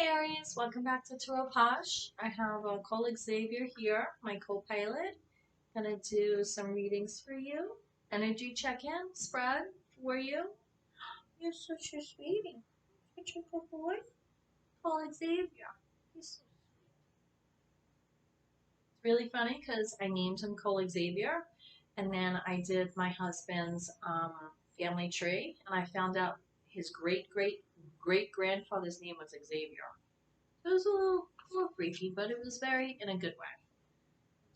Hi Aries, welcome back to TAROTPOSH. I have a colleague Xavier here, my co-pilot. Gonna do some readings for you. Energy check-in, spread for you. You're such a sweetie. Such a good boy. Colleague Xavier. He's so sweet. It's really funny because I named him colleague Xavier and then I did my husband's family tree and I found out his great-great-great-grandfather's name was Xavier. It was a little freaky, but it was very in a good way.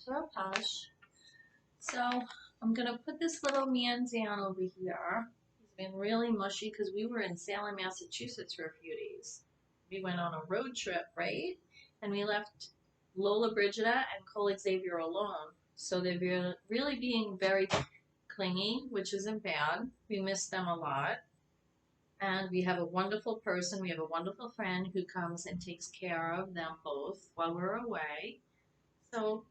TAROTPOSH. So I'm gonna put this little man down over here. He's been really mushy because we were in Salem, Massachusetts for a few days. We went on a road trip, right? And we left Lola Brigida and Cole Xavier alone. So they're really being very clingy, which isn't bad. We miss them a lot. And we have a wonderful person, we have a wonderful friend who comes and takes care of them both while we're away. So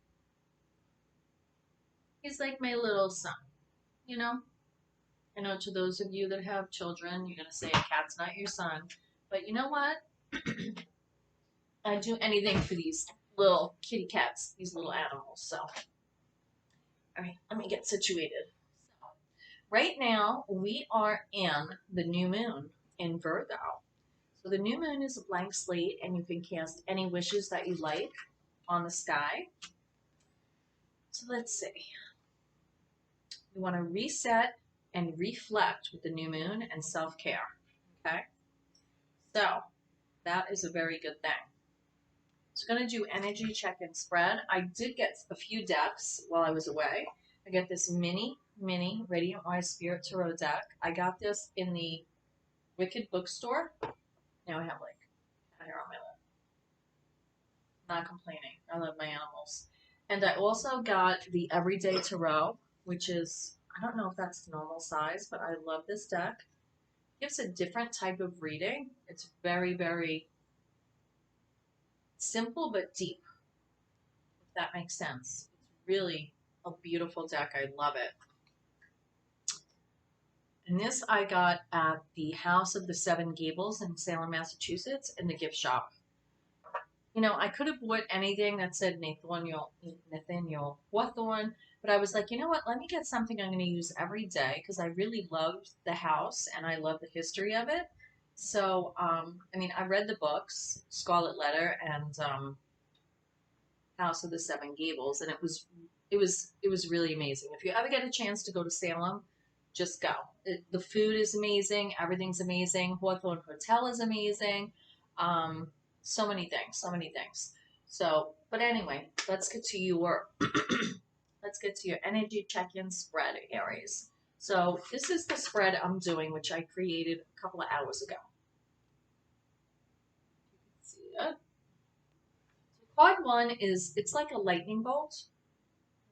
he's like my little son, you know? I know to those of you that have children, you're going to say a cat's not your son. But you know what? I'd do anything for these little kitty cats, these little animals. So, all right, let me get situated. So, right now, we are in the new moon in Virgo. So the new moon is a blank slate and you can cast any wishes that you like on the sky. So let's see. You want to reset and reflect with the new moon and self-care. Okay? So that is a very good thing. So I'm going to do energy check and spread. I did get a few decks while I was away. I got this mini Radiant Wise Spirit Tarot deck. I got this in the Wicked bookstore. Now I have like hair on my lip. Not complaining. I love my animals. And I also got the Everyday Tarot, which is, I don't know if that's the normal size, but I love this deck. It gives a different type of reading. It's very, very simple but deep, if that makes sense. It's really a beautiful deck. I love it. And this I got at the House of the Seven Gables in Salem, Massachusetts in the gift shop. You know, I could have bought anything that said Nathaniel Hawthorne, but I was like, you know what? Let me get something I'm going to use every day because I really loved the house and I love the history of it. So, I mean, I read the books, Scarlet Letter and House of the Seven Gables, and it was really amazing. If you ever get a chance to go to Salem, just go. The food is amazing. Everything's amazing. Hawthorne Hotel is amazing. So many things, so many things. So, but anyway, let's get to your energy check-in spread, Aries. So this is the spread I'm doing, which I created a couple of hours ago. You can see it. So card one is, it's like a lightning bolt.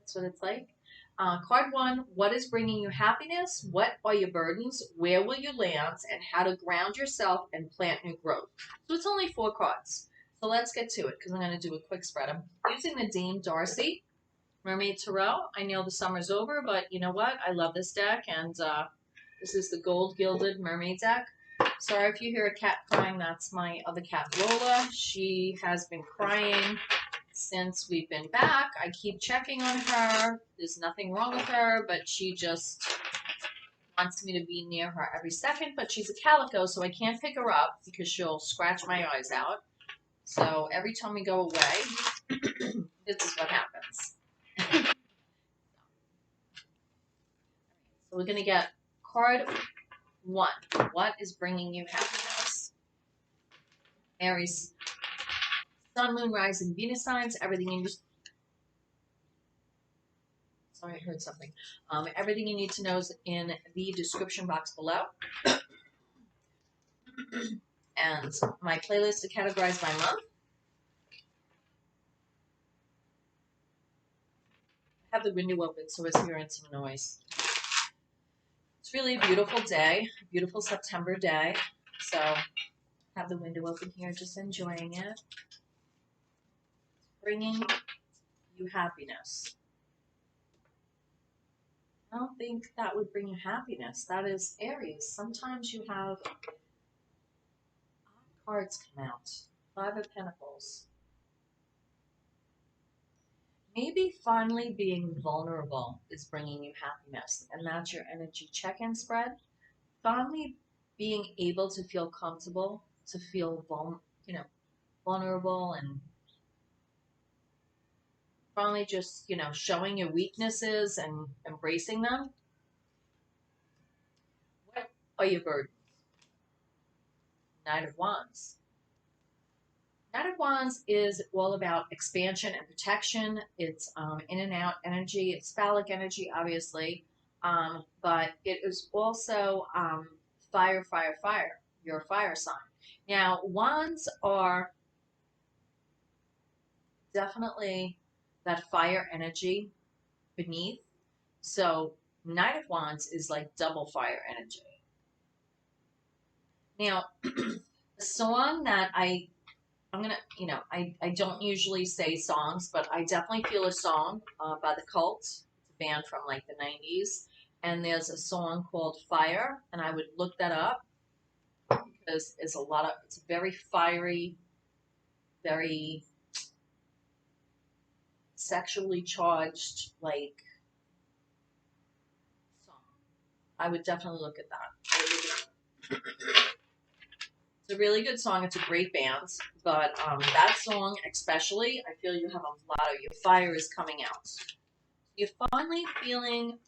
That's what it's like. Card one, what is bringing you happiness? What are your burdens? Where will you land? And how to ground yourself and plant new growth. So it's only 4 cards. So let's get to it because I'm going to do a quick spread. I'm using the Dame Darcy Mermaid Tarot. I know the summer's over, but you know what? I love this deck, and this is the Gold Gilded Mermaid deck. Sorry if you hear a cat crying. That's my other cat, Lola. She has been crying since we've been back. I keep checking on her. There's nothing wrong with her, but she just wants me to be near her every second. But she's a calico, so I can't pick her up because she'll scratch my eyes out. So every time we go away, this is what happens. So we're going to get card 1. What is bringing you happiness? Aries, Sun, Moon, Rising, Venus signs, everything in your... Sorry, I heard something. Everything you need to know is in the description box below. And my playlist is categorized by month. I have the window open so it's hearing some noise. It's really a beautiful day, a beautiful September day. So I have the window open here, just enjoying it. Bringing you happiness. I don't think that would bring you happiness. That is Aries. Sometimes you have odd cards come out. Five of Pentacles. Maybe finally being vulnerable is bringing you happiness, and that's your energy check-in spread. Finally being able to feel comfortable, to feel vulnerable, and finally just, showing your weaknesses and embracing them. What are your burdens? Knight of Wands. Knight of Wands is all about expansion and protection. It's in and out energy. It's phallic energy, obviously, but it is also fire, fire, fire. You're a fire sign. Now, wands are definitely that fire energy beneath. So, Knight of Wands is like double fire energy. Now, the song that I'm gonna, I don't usually say songs, but I definitely feel a song by The Cult. It's a band from like the 90s. And there's a song called Fire, and I would look that up because it's a very fiery, very sexually charged, like, song. I would definitely look at that. It's a really good song. It's a great band, but that song especially, I feel you have a lot of your fire is coming out. You're finally feeling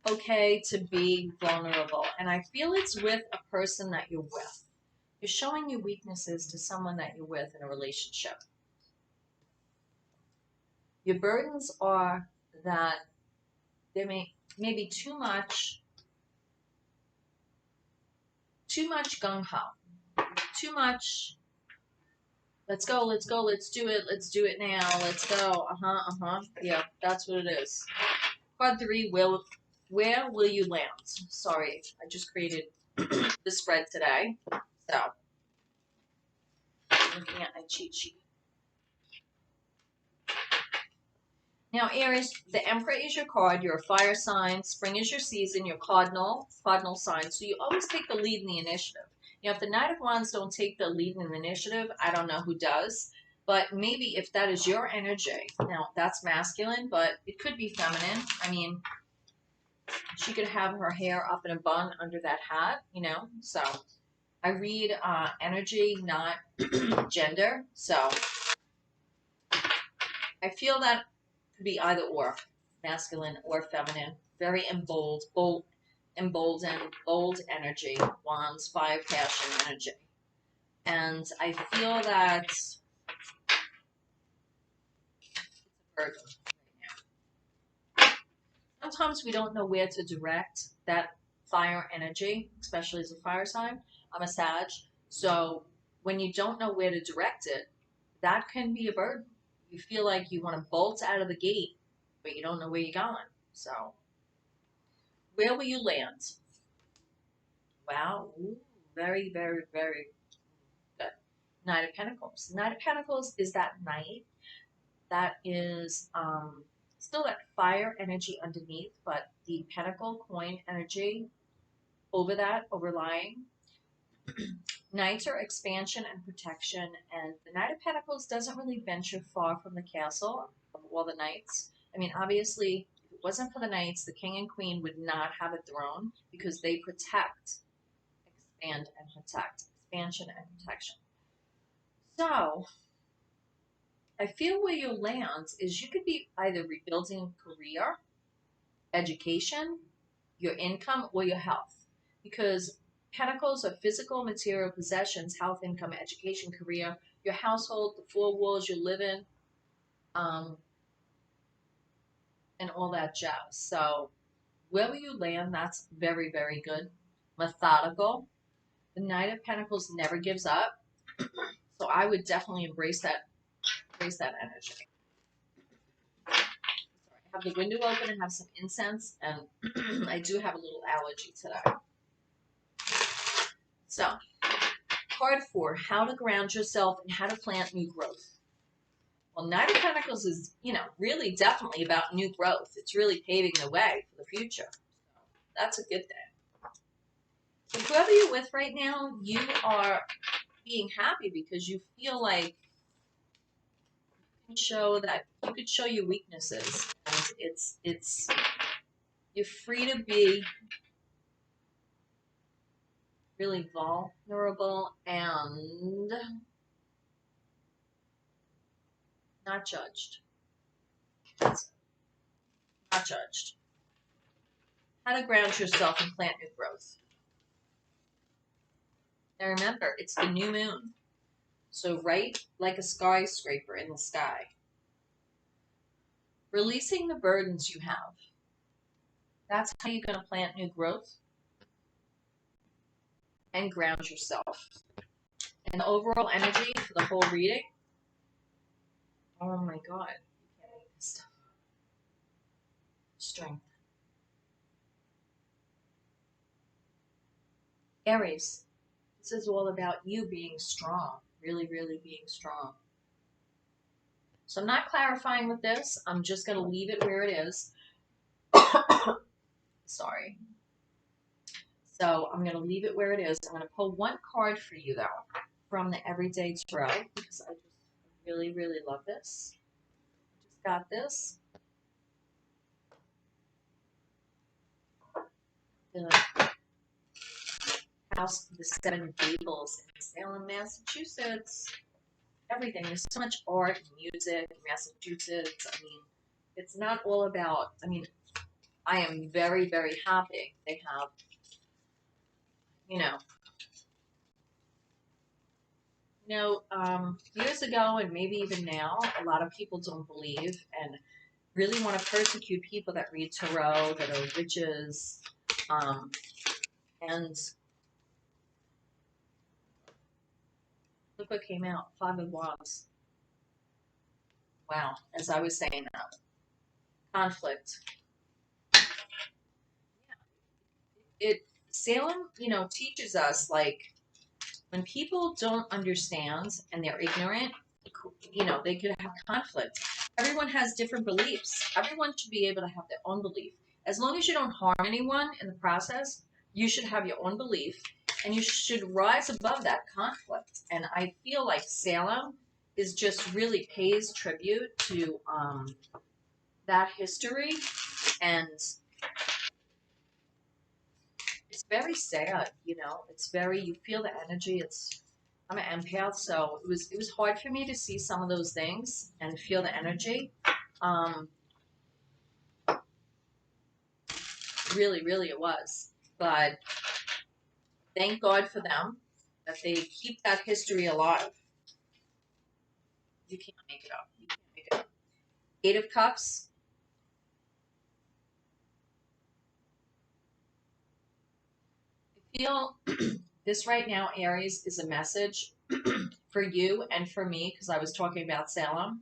okay to be vulnerable, and I feel it's with a person that you're with. You're showing your weaknesses to someone that you're with in a relationship. Your burdens are that there may be too much gung-ho, too much let's go, let's do it now, let's go, yeah, that's what it is. Card 3, where will you land? Sorry, I just created the spread today, so I'm looking at my cheat sheet. Now, Aries, the Emperor is your card. You're a fire sign. Spring is your season. You're cardinal sign. So you always take the lead in the initiative. If the Knight of Wands don't take the lead in the initiative, I don't know who does. But maybe if that is your energy, now that's masculine, but it could be feminine. I mean, she could have her hair up in a bun under that hat, So I read energy, not gender. So I feel that could be either or, masculine or feminine. Very emboldened, bold energy. Wands, 5 passion energy. And I feel that it's a burden right now. Sometimes we don't know where to direct that fire energy, especially as a fire sign. I'm a Sag. So when you don't know where to direct it, that can be a burden. You feel like you want to bolt out of the gate, but you don't know where you're going. So where will you land? Wow. Ooh, very, very, very good. Knight of Pentacles. Knight of Pentacles is that knight that is still that fire energy underneath, but the pentacle coin energy over that, overlying. Knights are expansion and protection, and the Knight of Pentacles doesn't really venture far from the castle of all the knights. I mean, obviously, if it wasn't for the knights, the king and queen would not have a throne because they protect, expand, and protect. Expansion and protection. So, I feel where you land is you could be either rebuilding career, education, your income, or your health. Because pentacles are physical, material possessions, health, income, education, career, your household, the 4 walls you live in, and all that jazz. So where will you land? That's very, very good. Methodical. The Knight of Pentacles never gives up. So I would definitely embrace that energy. I have the window open and have some incense, and I do have a little allergy today. So, card 4, how to ground yourself and how to plant new growth. Well, Knight of Pentacles is, really definitely about new growth. It's really paving the way for the future. So that's a good thing. So whoever you're with right now, you are being happy because you feel like you can show that you could show your weaknesses, and it's you're free to be really vulnerable and not judged. That's not judged. How to ground yourself and plant new growth. Now remember, it's the new moon. So right like a skyscraper in the sky. Releasing the burdens you have. That's how you're going to plant new growth and ground yourself. And the overall energy for the whole reading. Oh my God. You can't make this stuff up. Strength. Aries. This is all about you being strong. Really, really being strong. So I'm not clarifying with this. I'm just going to leave it where it is. Sorry. So I'm going to leave it where it is. I'm going to pull one card for you, though, from the Everyday Tarot, because I just really, really love this. Just got this. The House of the Seven Gables in Salem, Massachusetts. Everything. There's so much art and music in Massachusetts. I mean, it's not all about, I mean, I am very, very happy they have, years ago and maybe even now, a lot of people don't believe and really want to persecute people that read tarot, that are witches, and look what came out, Five of Wands. Wow, as I was saying that. Conflict. Salem, teaches us, like, when people don't understand and they're ignorant, they could have conflict. Everyone has different beliefs. Everyone should be able to have their own belief. As long as you don't harm anyone in the process, you should have your own belief, and you should rise above that conflict. And I feel like Salem is just really pays tribute to that history, and it's very sad, it's very, you feel the energy. I'm an empath, so it was hard for me to see some of those things and feel the energy. Really, really it was. But thank God for them that they keep that history alive. You can't make it up. You can't make it up. Eight of Cups. I feel this right now, Aries, is a message for you and for me, because I was talking about Salem.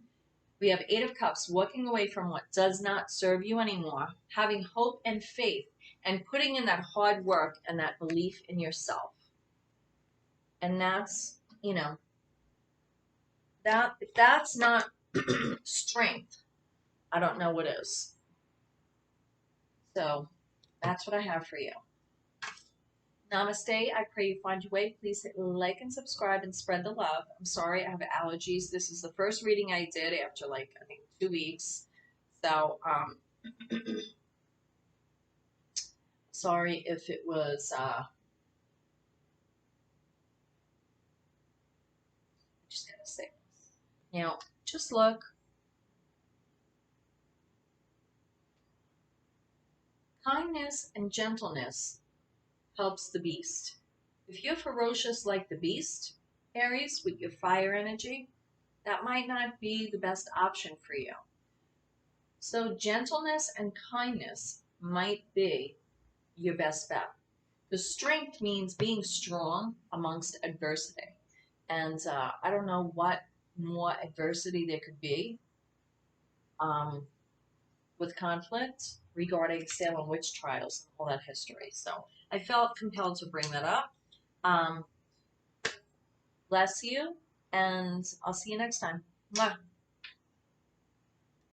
We have Eight of Cups, walking away from what does not serve you anymore, having hope and faith, and putting in that hard work and that belief in yourself. And that's, that if that's not strength, I don't know what is. So that's what I have for you. Namaste. I pray you find your way. Please hit like and subscribe and spread the love. I'm sorry, I have allergies. This is the first reading I did after, like, I think 2 weeks. So, sorry if it was, just gonna say this. Now, just look. Kindness and gentleness helps the beast. If you're ferocious like the beast, Aries, with your fire energy, that might not be the best option for you. So gentleness and kindness might be your best bet. The strength means being strong amongst adversity. And I don't know what more adversity there could be with conflict regarding Salem witch trials and all that history. So I felt compelled to bring that up. Bless you, and I'll see you next time. Mwah.